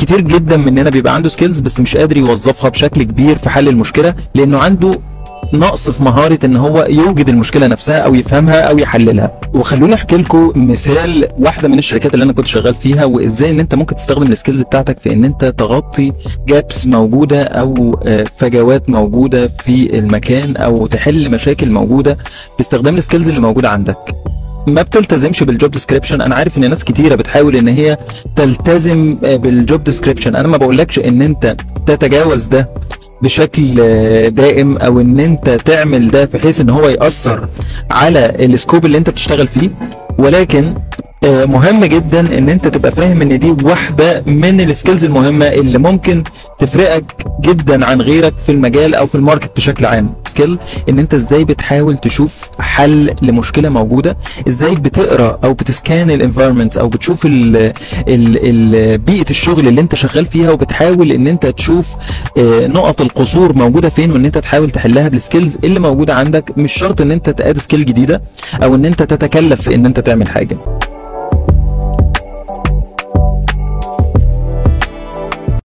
كتير جدا مننا بيبقى عنده سكيلز بس مش قادر يوظفها بشكل كبير في حل المشكله، لانه عنده نقص في مهاره ان هو يوجد المشكله نفسها او يفهمها او يحللها. وخلوني احكي لكم مثال واحده من الشركات اللي انا كنت شغال فيها، وازاي ان انت ممكن تستخدم السكيلز بتاعتك في ان انت تغطي جابس موجوده او فجوات موجوده في المكان، او تحل مشاكل موجوده باستخدام السكيلز اللي موجوده عندك. ما بتلتزمش بالجوب ديسكريبشن. انا عارف ان ناس كتيره بتحاول ان هي تلتزم بالجوب ديسكريبشن، انا ما بقولكش ان انت تتجاوز ده بشكل دائم او ان انت تعمل ده بحيث ان هو يأثر على السكوب اللي انت بتشتغل فيه، ولكن مهم جدا ان انت تبقى فاهم ان دي واحده من السكيلز المهمه اللي ممكن تفرقك جدا عن غيرك في المجال او في الماركت بشكل عام. سكيل ان انت ازاي بتحاول تشوف حل لمشكله موجوده، ازاي بتقرا او بتسكان الانفايرمنت او بتشوف بيئه الشغل اللي انت شغال فيها، وبتحاول ان انت تشوف نقط القصور موجوده فين، وان انت تحاول تحلها بالسكيلز اللي موجوده عندك. مش شرط ان انت تاد سكيل جديده او ان انت تتكلف في ان انت تعمل حاجه.